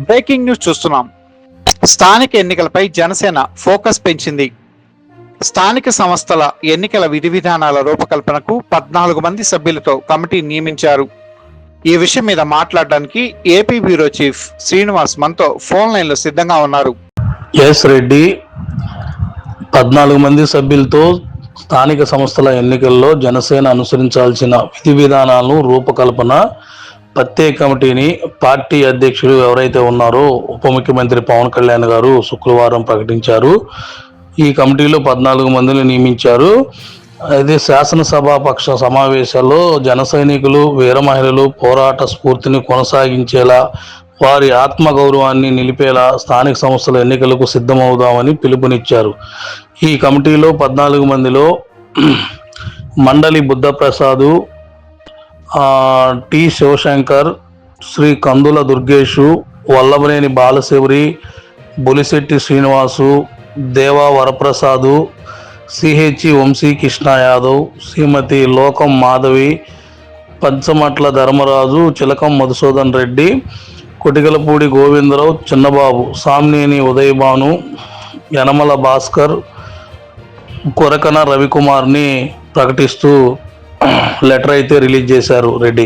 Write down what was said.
Breaking news చూస్తున్నాం. స్థానిక ఎన్నికలపై జనసేన ఫోకస్ పెంచింది. స్థానిక సంస్థల ఎన్నికల విధి విధానాల రూపకల్పనకు 14 మంది సభ్యులతో కమిటీ నియమించారు. ఈ విషయం మీద మాట్లాడడానికి ఏపీ బ్యూరో చీఫ్ శ్రీనివాస్ మనతో ఫోన్ లైన్లో సిద్ధంగా ఉన్నారు. ఎస్ రెడ్డి, 14 మంది సభ్యులతో స్థానిక సంస్థల ఎన్నికల్లో జనసేన అనుసరించాల్సిన విధి విధానాలను రూపకల్పన ప్రత్యేక కమిటీని పార్టీ అధ్యక్షుడు ఎవరైతే ఉన్నారో ఉప ముఖ్యమంత్రి పవన్ కళ్యాణ్ గారు శుక్రవారం ప్రకటించారు. ఈ కమిటీలో 14 మందిని నియమించారు. అయితే శాసనసభాపక్ష సమావేశాల్లో జన సైనికులు, వీర మహిళలు పోరాట స్ఫూర్తిని కొనసాగించేలా, వారి ఆత్మగౌరవాన్ని నిలిపేలా స్థానిక సంస్థల ఎన్నికలకు సిద్ధమవుదామని పిలుపునిచ్చారు. ఈ కమిటీలో 14 మందిలో మండలి బుద్ధప్రసాదు, టి శివశంకర్, శ్రీ కందుల దుర్గేషు, వల్లభనేని బాలశౌరి, బొలిశెట్టి శ్రీనివాసు, దేవా వరప్రసాదు, సిహెచ్ వంశీ కృష్ణ యాదవ్, శ్రీమతి లోకం మాధవి, పంచమట్ల ధర్మరాజు, చిలకం మధుసూదన్ రెడ్డి, కొటికలపూడి గోవిందరావు, చిన్నబాబు, సామ్నేని ఉదయభాను, యనమల భాస్కర్, కొరకన రవికుమార్ని ప్రకటిస్తూ లెటర్ అయితే రిలీజ్ చేశారు రెడ్డి.